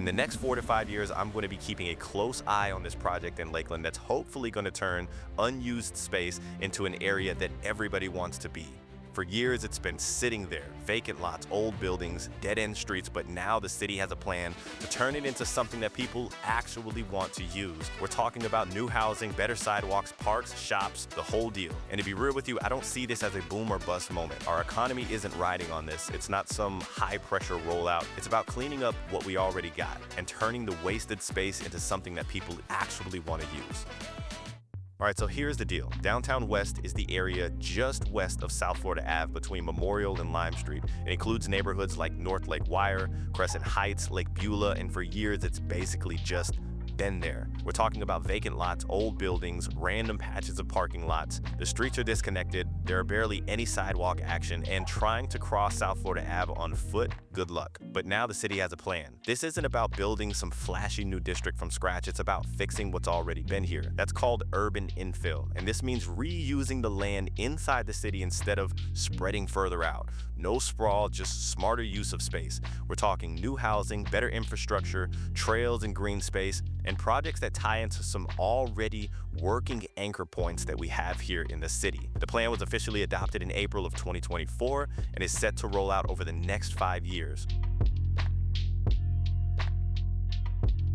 In the next 4 to 5 years, I'm going to be keeping a close eye on this project in Lakeland that's hopefully going to turn unused space into an area that everybody wants to be. For years, it's been sitting there, vacant lots, old buildings, dead-end streets, but now the city has a plan to turn it into something that people actually want to use. We're talking about new housing, better sidewalks, parks, shops, the whole deal. And to be real with you, I don't see this as a boom or bust moment. Our economy isn't riding on this. It's not some high-pressure rollout. It's about cleaning up what we already got and turning the wasted space into something that people actually want to use. All right, so here's the deal. Downtown West is the area just west of South Florida Ave between Memorial and Lime Street. It includes neighborhoods like North Lake Wire, Crescent Heights, Lake Beulah, and for years it's basically just been there. We're talking about vacant lots, old buildings, random patches of parking lots. The streets are disconnected, there are barely any sidewalk action, and trying to cross South Florida Ave on foot, good luck. But now the city has a plan. This isn't about building some flashy new district from scratch, it's about fixing what's already been here. That's called urban infill, and this means reusing the land inside the city instead of spreading further out. No sprawl, just smarter use of space. We're talking new housing, better infrastructure, trails and green space, and projects that tie into some already working anchor points that we have here in the city. The plan was officially adopted in April of 2024 and is set to roll out over the next 5 years.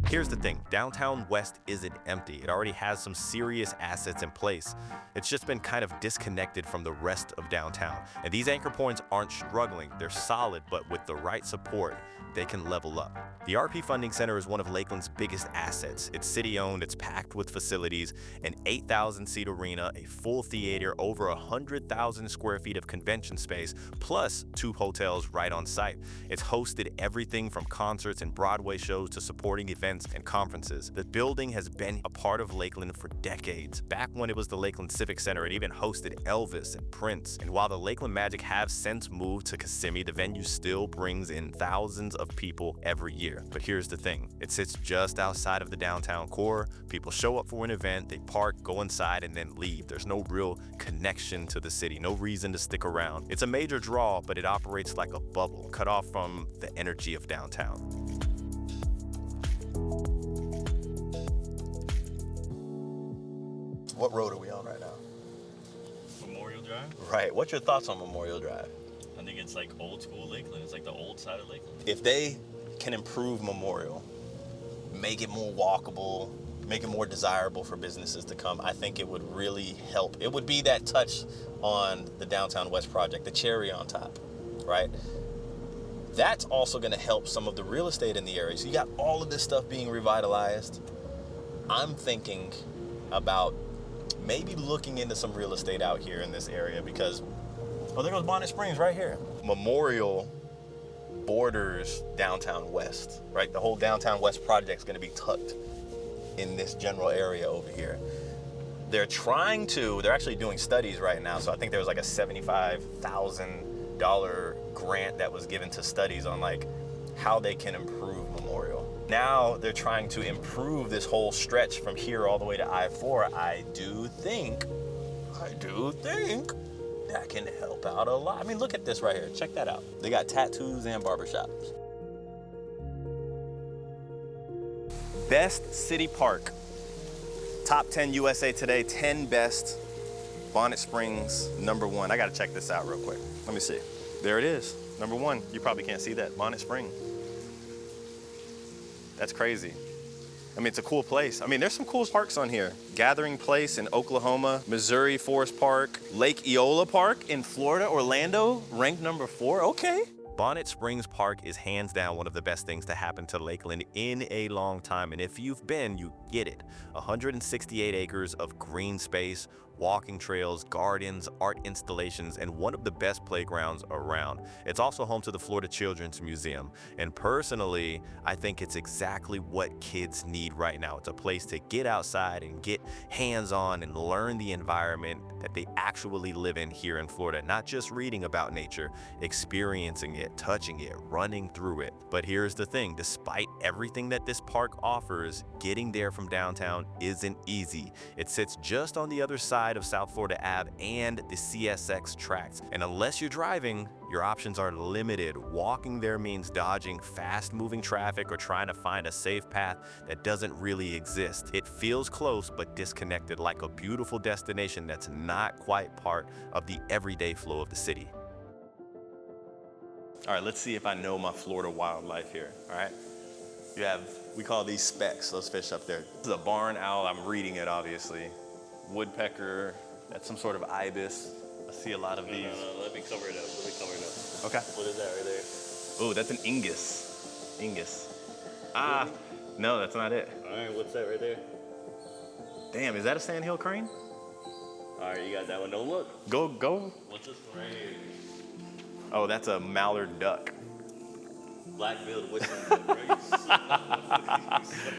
Here's the thing, downtown West isn't empty. It already has some serious assets in place. It's just been kind of disconnected from the rest of downtown. And these anchor points aren't struggling, they're solid, but with the right support, they can level up. The RP Funding Center is one of Lakeland's biggest assets. It's city-owned, it's packed with facilities, an 8,000-seat arena, a full theater, over 100,000 square feet of convention space, plus 2 hotels right on site. It's hosted everything from concerts and Broadway shows to supporting events and conferences. The building has been a part of Lakeland for decades. Back when it was the Lakeland Civic Center, it even hosted Elvis and Prince. And while the Lakeland Magic have since moved to Kissimmee, the venue still brings in thousands of people every year. But here's the thing, it sits just outside of the downtown core. People show up for an event, they park, go inside, and then leave. There's no real connection to the city, no reason to stick around. It's a major draw, but it operates like a bubble, cut off from the energy of downtown. What road are we on right now? Memorial Drive? Right. What's your thoughts on Memorial Drive? I think it's like old school Lakeland. It's like the old side of Lakeland. If they can improve Memorial, make it more walkable, make it more desirable for businesses to come, I think it would really help. It would be that touch on the Downtown West project, the cherry on top, right? That's also going to help some of the real estate in the area. So you got all of this stuff being revitalized. I'm thinking about maybe looking into some real estate out here in this area because, oh, there goes Bonnet Springs right here. Memorial borders Downtown West, right? The whole Downtown West project is going to be tucked in this general area over here. They're actually doing studies right now. So I think there was like a $75,000 grant that was given to studies on like how they can improve Memorial. Now they're trying to improve this whole stretch from here all the way to I-4. I do think that can help out a lot. I mean, look at this right here. Check that out. They got tattoos and barbershops. Best city park. Top 10 USA Today, 10 best. Bonnet Springs, #1. I gotta check this out real quick. Let me see. There it is, #1. You probably can't see that, Bonnet Springs. That's crazy. I mean, it's a cool place. I mean, there's some cool parks on here. Gathering Place in Oklahoma, Missouri Forest Park, Lake Eola Park in Florida, Orlando, ranked #4, okay. Bonnet Springs Park is hands down one of the best things to happen to Lakeland in a long time. And if you've been, you get it. 168 acres of green space, walking trails, gardens, art installations, and one of the best playgrounds around. It's also home to the Florida Children's Museum. And personally, I think it's exactly what kids need right now. It's a place to get outside and get hands-on and learn the environment that they actually live in here in Florida. Not just reading about nature, experiencing it, touching it, running through it. But here's the thing, despite everything that this park offers, getting there from downtown isn't easy. It sits just on the other side of South Florida Ave and the CSX tracks. And unless you're driving, your options are limited. Walking there means dodging fast-moving traffic or trying to find a safe path that doesn't really exist. It feels close but disconnected, like a beautiful destination that's not quite part of the everyday flow of the city. All right, let's see if I know my Florida wildlife here, all right? You have, we call these specks, those fish up there. This is a barn owl, I'm reading it obviously. Woodpecker, that's some sort of ibis. I see a lot of these. No, let me cover it up. Okay. What is that right there? Oh, that's an Ingus. Ingus. Ah, no, that's not it. All right, what's that right there? Damn, is that a sandhill crane? All right, you got that one. Don't look. Go. What's this one right here? Oh, that's a mallard duck. Black-billed whistling duck.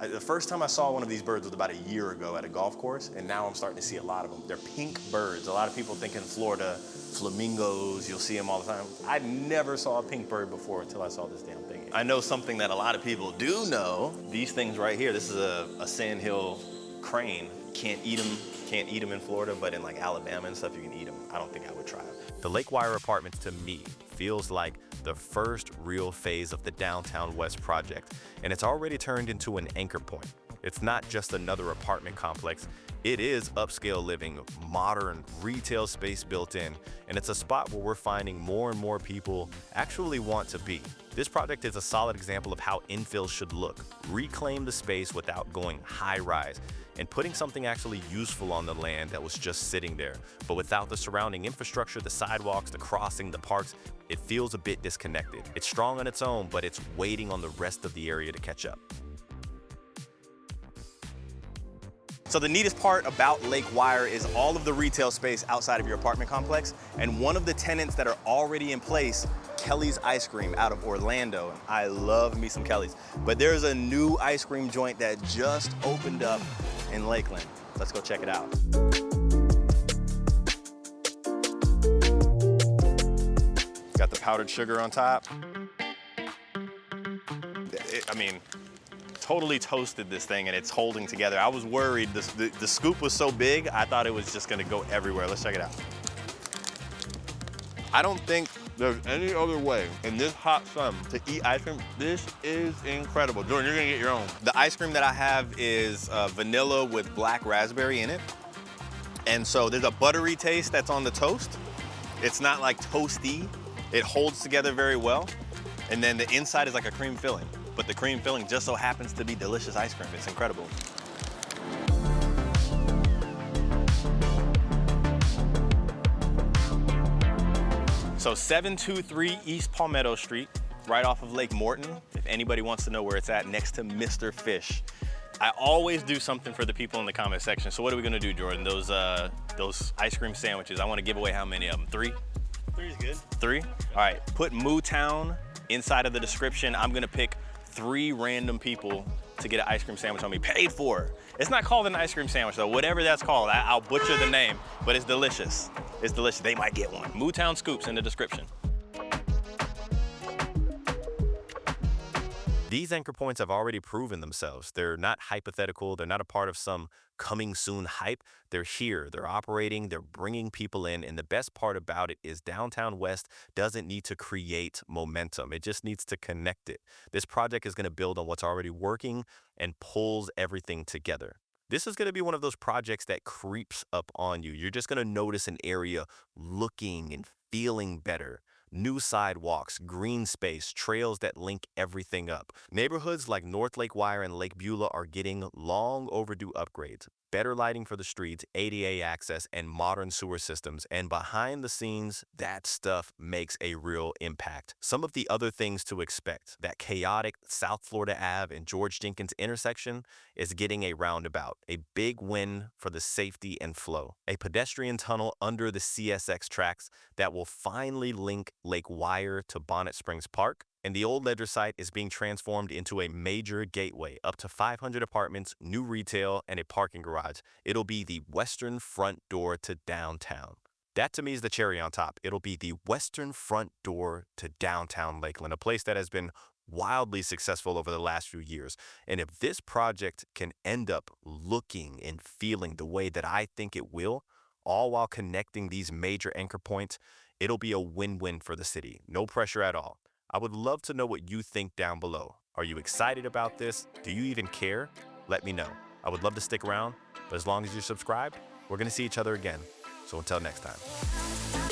The first time I saw one of these birds was about a year ago at a golf course, and now I'm starting to see a lot of them. They're pink birds. A lot of people think in Florida, flamingos, you'll see them all the time. I never saw a pink bird before until I saw this damn thing. I know something that a lot of people do know. These things right here, this is a sandhill crane. Can't eat them in Florida, but in like Alabama and stuff, you can eat them. I don't think I would try them. The Lake Wire Apartments, to me, feels like the first real phase of the Downtown West project, and it's already turned into an anchor point. It's not just another apartment complex. It is upscale living, modern retail space built in, and it's a spot where we're finding more and more people actually want to be. This project is a solid example of how infill should look. Reclaim the space without going high rise, and putting something actually useful on the land that was just sitting there. But without the surrounding infrastructure, the sidewalks, the crossing, the parks, it feels a bit disconnected. It's strong on its own, but it's waiting on the rest of the area to catch up. So the neatest part about Lake Wire is all of the retail space outside of your apartment complex, and one of the tenants that are already in place, Kelly's Ice Cream out of Orlando. And I love me some Kelly's. But there's a new ice cream joint that just opened up in Lakeland. Let's go check it out. Got the powdered sugar on top. I mean, totally toasted this thing and it's holding together. I was worried, the scoop was so big, I thought it was just gonna go everywhere. Let's check it out. I don't think there's any other way in this hot sun to eat ice cream. This is incredible. Jordan, you're gonna get your own. The ice cream that I have is vanilla with black raspberry in it. And so there's a buttery taste that's on the toast. It's not like toasty. It holds together very well. And then the inside is like a cream filling. But the cream filling just so happens to be delicious ice cream. It's incredible. So 723 East Palmetto Street, right off of Lake Morton. If anybody wants to know where it's at, next to Mr. Fish. I always do something for the people in the comment section. So what are we gonna do, Jordan? Those ice cream sandwiches, I wanna give away how many of them? 3? 3 is good. 3? All right, put Mootown inside of the description. I'm gonna pick 3 random people to get an ice cream sandwich on me, paid for. It's not called an ice cream sandwich though, whatever that's called. I'll butcher the name, but it's delicious. It's delicious, they might get one. Mootown Scoops in the description. These anchor points have already proven themselves. They're not hypothetical. They're not a part of some coming soon hype. They're here. They're operating. They're bringing people in. And the best part about it is Downtown West doesn't need to create momentum. It just needs to connect it. This project is going to build on what's already working and pulls everything together. This is going to be one of those projects that creeps up on you. You're just going to notice an area looking and feeling better. New sidewalks, green space, trails that link everything up. Neighborhoods like North Lake Wire and Lake Beulah are getting long overdue upgrades. Better lighting for the streets, ADA access, and modern sewer systems. And behind the scenes, that stuff makes a real impact. Some of the other things to expect: that chaotic South Florida Ave and George Jenkins intersection is getting a roundabout, a big win for the safety and flow. A pedestrian tunnel under the CSX tracks that will finally link Lake Wire to Bonnet Springs Park. And the old Ledger site is being transformed into a major gateway, up to 500 apartments, new retail, and a parking garage. It'll be the western front door to downtown. That to me is the cherry on top. It'll be the western front door to downtown Lakeland, a place that has been wildly successful over the last few years. And if this project can end up looking and feeling the way that I think it will, all while connecting these major anchor points, it'll be a win-win for the city. No pressure at all. I would love to know what you think down below. Are you excited about this? Do you even care? Let me know. I would love to stick around, but as long as you're subscribed, we're going to see each other again. So until next time.